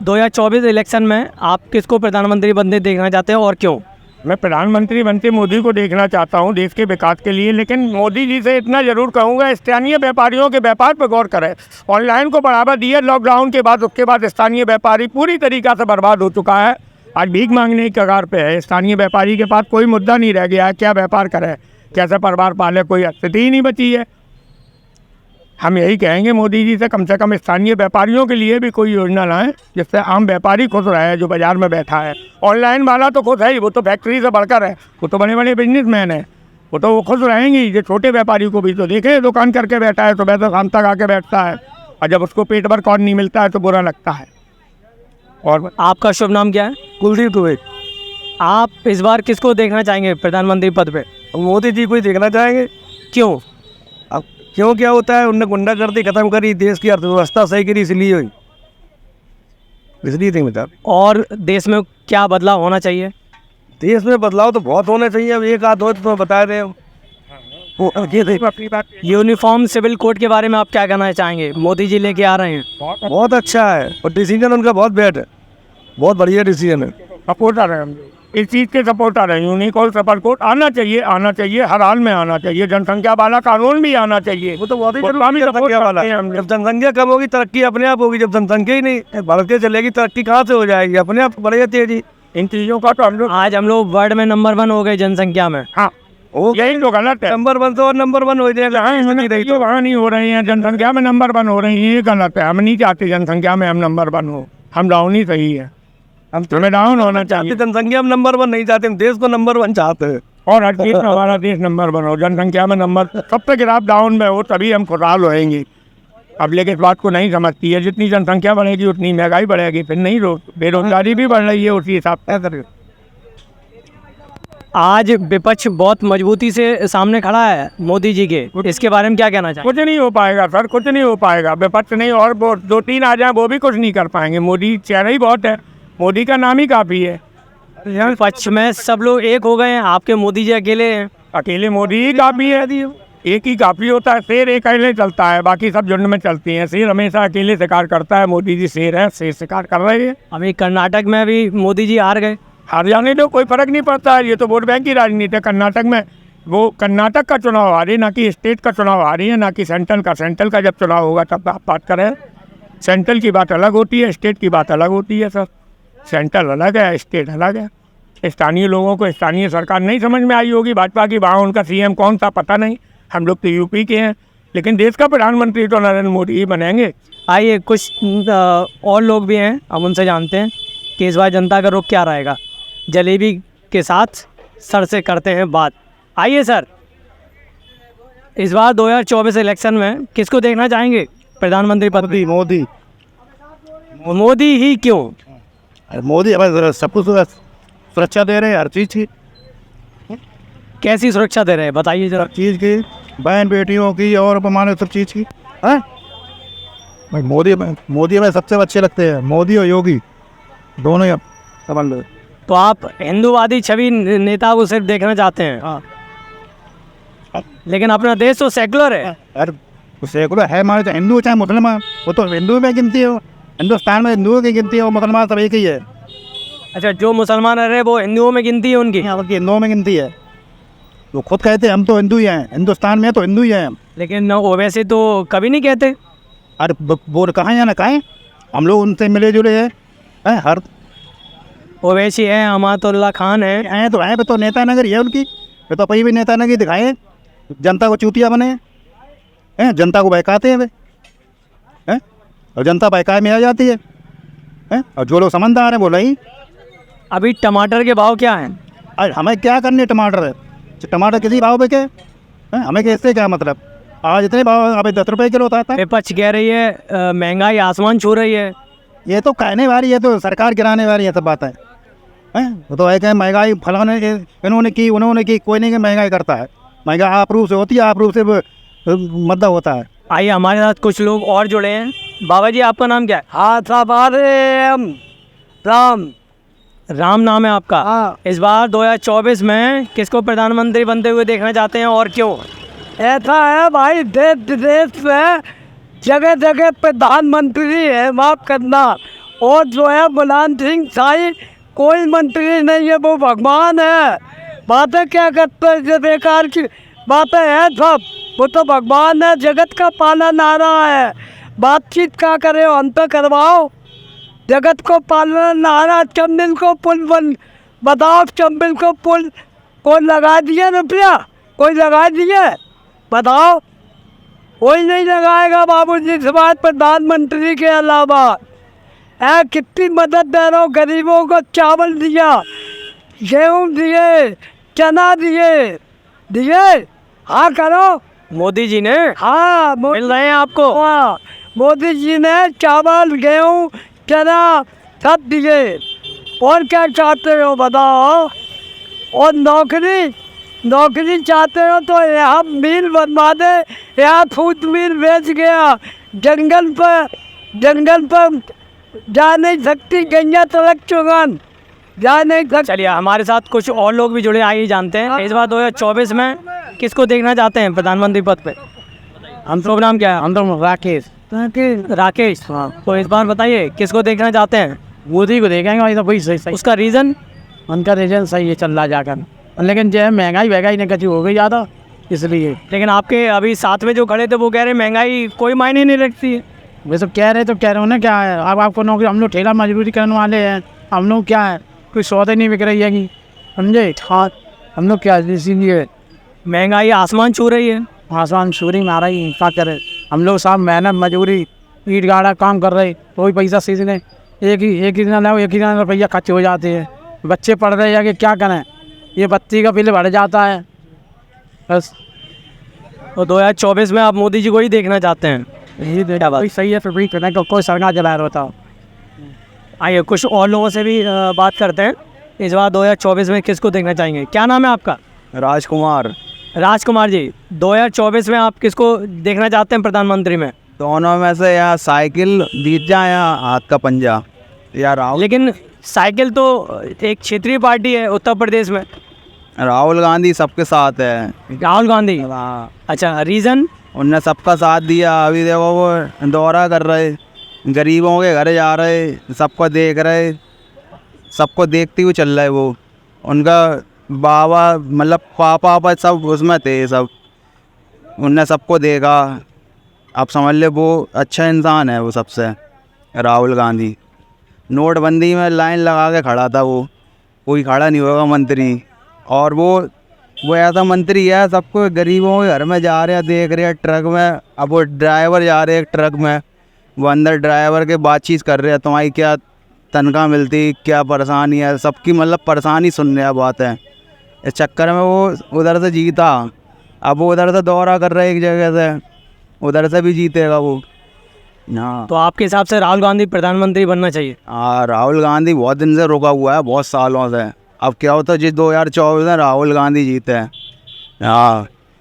2024 election में आप किसको प्रधानमंत्री बनते देखना चाहते हैं और क्यों? मैं प्रधानमंत्री बनते मोदी को देखना चाहता हूं देश के विकास के लिए, लेकिन मोदी जी से इतना जरूर कहूंगा स्थानीय व्यापारियों के व्यापार पर गौर करें। ऑनलाइन को बढ़ावा दिया लॉकडाउन के बाद, उसके बाद स्थानीय व्यापारी पूरी तरीक़ा से बर्बाद हो चुका है। आज भीख मांगने की कगार पे है। स्थानीय व्यापारी के पास कोई मुद्दा नहीं रह गया है, क्या व्यापार करे, कैसे परिवार पाले, कोई स्थिति ही नहीं बची है। हम यही कहेंगे मोदी जी से कम स्थानीय व्यापारियों के लिए भी कोई योजना लाएं जिससे आम व्यापारी खुश रहे जो बाज़ार में बैठा है। ऑनलाइन वाला तो खुश है ही, वो तो फैक्ट्री से बढ़कर है, वो तो बड़े बड़े बिजनेसमैन हैं, वो खुश रहेंगी। जो छोटे व्यापारी को भी तो देखे दुकान करके बैठा है, सुबह से शाम तक आके बैठता है, और जब उसको पेट भर कौन नहीं मिलता है तो बुरा लगता है। और आपका शुभ नाम क्या है? कुलदीप दुबे। आप इस बार किसको देखना चाहेंगे प्रधानमंत्री पद पे? मोदी जी को ही देखना चाहेंगे। क्यों? अब क्यों क्या होता है, उनने गुंडागर्दी खत्म करी, देश की अर्थव्यवस्था सही करी, इसलिए थी बता। और देश में क्या बदलाव होना चाहिए? देश में बदलाव तो बहुत होने चाहिए। अब एक आध हो तो बता रहे हो। अपनी बात यूनिफॉर्म सिविल कोड के बारे में आप क्या कहना चाहेंगे? मोदी जी लेके आ रहे हैं, बहुत अच्छा है और डिसीजन उनका बहुत बेस्ट है, बहुत बढ़िया डिसीजन है। सपोर्टर है हम लोग, इस चीज़ के सपोर्टर हैं। यूनिकॉर्न सुपर कोड आना चाहिए, हर हाल में आना चाहिए। जनसंख्या वाला कानून भी आना चाहिए, वो तो बहुत ही जनसंख्या वाला है। जब जनसंख्या कम होगी तरक्की अपने आप होगी। जब जनसंख्या ही नहीं बढ़ते चलेगी तरक्की कहाँ से हो जाएगी? अपने आप बढ़ जाती है जी। इन चीज़ों का तो हम लोग आज हम लोग वर्ल्ड में नंबर 1 हो गए जनसंख्या में। हाँ, यही तो गलत है। नंबर 1 तो और नंबर 1 हो जाएगा, वहाँ नहीं हो रही है, जनसंख्या में नंबर 1 हो रही है, ये गलत है। हम नहीं चाहते जनसंख्या में हम नंबर 1 हो, हम डाउन ही सही है। हम तुम्हें डाउन होना चाहिए। जनसंख्या में नंबर 1 नहीं चाहते, हम देश को नंबर 1 चाहते हैं। और हर चीज़ में हमारा देश नंबर 1 हो, जनसंख्या में नंबर कब तक गिराव डाउन में हो तभी हम खुशहाल होएंगे। अब लेकिन इस बात को नहीं समझती है, जितनी जनसंख्या बढ़ेगी उतनी महंगाई बढ़ेगी, फिर नहीं बेरोजगारी भी बढ़ रही है उसी हिसाब से। आज विपक्ष बहुत मजबूती से सामने खड़ा है मोदी जी के, इसके बारे में क्या कहना चाहिए? कुछ नहीं हो पाएगा सर, कुछ नहीं हो पाएगा। विपक्ष नहीं और 2-3 आ जाए वो भी कुछ नहीं कर पाएंगे। मोदी चेहरा ही बहुत है, मोदी का नाम ही काफ़ी है। विपक्ष में सब लोग एक हो गए हैं, आपके मोदी जी अकेले हैं। अकेले मोदी ही काफ़ी है, एक ही काफ़ी होता है। शेर एक अकेले चलता है, बाकी सब झुंड में चलती हैं। शेर हमेशा अकेले शिकार करता है, मोदी जी शेर है, शेर शिकार कर रहे हैं। अभी कर्नाटक में भी मोदी जी हार गए। हार जाने दो, कोई फर्क नहीं पड़ता है। ये तो वोट बैंक की राजनीति है। कर्नाटक में वो कर्नाटक का चुनाव आ रही है, ना कि स्टेट का चुनाव आ रही है, ना कि सेंट्रल का। सेंट्रल का जब चुनाव होगा तब आप बात करें। सेंट्रल की बात अलग होती है, स्टेट की बात अलग होती है सर। सेंट्रल अलग है, स्टेट अलग है। स्थानीय लोगों को स्थानीय सरकार नहीं समझ में आई होगी भाजपा की, वहाँ उनका सीएम कौन सा पता नहीं। हम लोग तो यूपी के हैं, लेकिन देश का प्रधानमंत्री तो नरेंद्र मोदी ही बनेंगे। आइए कुछ और लोग भी हैं, हम उनसे जानते हैं कि इस बार जनता का रुख क्या रहेगा। जलेबी के साथ सर से करते हैं बात। आइए सर, इस बार 2024 इलेक्शन में किसको देखना चाहेंगे प्रधानमंत्री पद पे? मोदी। मोदी ही क्यों? मोदी हमें सब कुछ सुरक्षा दे रहे हैं, हर चीज़ की। कैसी सुरक्षा दे रहे हैं बताइए जरा। हर चीज़ की, बहन बेटियों की और हमारे सब चीज़ की। हैं भाई मोदी हमें सबसे अच्छे लगते हैं, मोदी और योगी दोनों ही समझ लो। तो आप हिंदूवादी छवि नेता को सिर्फ देखना चाहते हैं? हाँ, लेकिन अपना देश तो सेकुलर है। अरे सेकुलर है हमारे, तो हिंदू चाहे मुसलमान, वो तो हिंदू में गिनती हो। हिंदुस्तान में हिंदुओं की गिनती है और मुसलमान सब एक ही है। अच्छा, जो मुसलमान रहे वो हिंदुओं में गिनती है उनकी? हाँ, बल्कि हिंदुओं में गिनती है। वो खुद कहते हैं हम तो हिंदू ही हैं, हिंदुस्तान में तो हिंदू ही हैं। लेकिन वो वैसे तो कभी नहीं कहते। अरे वो कहाँ या ना कहें, हम लोग उनसे मिले जुले हैं। हर ओवैसी है, अमातुल्ला खान है तो हैं, तो नेता नगरी है उनकी। वे तो कहीं भी नेता नगरी दिखाए, जनता को चूतिया बने हैं, जनता को बहकाते हैं वे हैं, और जनता बहकाए में आ जाती है। और जो लोग समझदार हैं वो नहीं। अभी टमाटर के भाव क्या हैं? अरे हमें क्या करने टमाटर किसी भाव पे के हैं, हमें कैसे क्या मतलब। आज इतने भाव, अभी 10 रुपये किलो होता था। विपक्ष कह रही है महंगाई आसमान छू रही है। ये तो कहने वाली है, तो सरकार गिराने वाली है, सब बात है। वो तो है कि महंगाई फलाने इन्होंने की उन्होंने की, कोई नहीं कि महंगाई करता है। महंगाई आपरूप से होती है, आपरूप से मद्दा होता है। आइए हमारे साथ कुछ लोग और जुड़े हैं। बाबा जी आपका नाम क्या है? हाँ साहब, राम नाम है आपका? हाँ। इस बार 2024 में किसको प्रधानमंत्री बनते हुए देखना चाहते हैं और क्यों? ऐसा है भाई, देश विदेश में जगह जगह प्रधानमंत्री है, माफ करना, और जो है मुलायम सिंह शाही कोई मंत्री नहीं है, वो भगवान है। बातें क्या करते हैं, ये बेकार की बातें हैं सब। वो तो भगवान है, जगत का पालन आ रहा है। बातचीत क्या करे, अंत करवाओ। जगत को पालन आ रहा। चंबिल को पुल बन बताओ, चंबिल को पुल कोई लगा दिया रुपया? कोई लगा दिया? बताओ, कोई नहीं लगाएगा बाबूजी सिवाय प्रधानमंत्री के अलावा। है कितनी मदद दे रहा हूँ गरीबों को, चावल दिया, गेहूँ दिए, चना दिए। हाँ करो। मोदी जी ने हाँ मिल रहे हैं आपको? हाँ, मोदी जी ने चावल, गेहूँ, चना सब दिए। और क्या चाहते हो बताओ? और नौकरी चाहते हो तो यहाँ मिल बनवा दे। यहाँ फूड मिल बेच गया। जंगल पर जा नहीं सकती गैया तलक चुगन, जा नहीं सकती। चलिए, हमारे साथ कुछ और लोग भी जुड़े, आइए जानते हैं इस बार 2024 में किसको देखना चाहते हैं प्रधानमंत्री पद पे। हम तो नाम क्या है? हम तो राकेश। हाँ, तो इस बार बताइए किसको देखना चाहते हैं? मोदी को देखेंगे भाई, तो वही सही। उसका रीज़न? उनका रिजल्ट सही है, चल रहा जाकर। लेकिन जो है महंगाई ने कची हो गई ज़्यादा, इसलिए। लेकिन आपके अभी साथ में जो खड़े थे वो कह रहे महंगाई कोई मायने नहीं रखती है। वे सब कह रहे हो ना, क्या है अब आपको नौकरी, हम लोग ठेला मजदूरी करने वाले हैं। हम लोग क्या है, कोई सौदे नहीं बिक रही है कि, समझे? हाँ, हम लोग क्या, इसीलिए महंगाई आसमान छू रही है। आसान शूरी में आ रही है, क्या करें हम लोग? साहब मेहनत मजदूरी ईट गाड़ा काम कर रहे, कोई पैसा सीधे एक ही दिन लाओ, एक ही दिन रुपया खर्च हो जाते हैं। बच्चे पढ़ रहे हैं कि क्या करें, ये बत्ती का बिल बढ़ जाता है बस। तो 2024 में आप मोदी जी को ही देखना चाहते हैं? यही देखा बात सही है, फिर भी करने को कोई सरकार चला रहा होता। आइए कुछ और लोगों से भी बात करते हैं। इस बार 2024 में किसको देखना चाहेंगे? क्या नाम है आपका? राजकुमार जी, 2024 में आप किसको देखना चाहते हैं प्रधानमंत्री में? दोनों में से या साइकिल जीत जाए या हाथ का पंजा, या राहुल। लेकिन साइकिल तो एक क्षेत्रीय पार्टी है उत्तर प्रदेश में। राहुल गांधी सबके साथ है। राहुल गांधी? हाँ, अच्छा, रीज़न? उनने सबका साथ दिया। अभी देखो वो दौरा कर रहे, गरीबों के घर जा रहे, सबको देख रहे, सबको देखते हुए चल रहे। वो उनका बाबा मतलब पापा सब उसमें थे सब, उनने सबको देखा। आप समझ ले वो अच्छा इंसान है वो सबसे, राहुल गांधी। नोटबंदी में लाइन लगा के खड़ा था वो, कोई खड़ा नहीं होगा मंत्री। और वो ऐसा मंत्री है, सबको गरीबों के घर में जा रहे हैं, देख रहे हैं ट्रक में। अब वो ड्राइवर जा रहे हैं ट्रक में, वो अंदर ड्राइवर के बातचीत कर रहे हैं, तुम्हारी क्या तनख्वाह मिलती, क्या परेशानी है, सबकी मतलब परेशानी सुन रहे हैं बातें। इस चक्कर में वो उधर से जीता। अब वो उधर से दौरा कर रहे एक जगह से, उधर से भी जीतेगा वो। हाँ, तो आपके हिसाब से राहुल गांधी प्रधानमंत्री बनना चाहिए? हाँ, राहुल गांधी बहुत दिन से रुका हुआ है, बहुत सालों से। अब क्या होता है, जिस 2024 में राहुल गांधी जीते हैं। हाँ।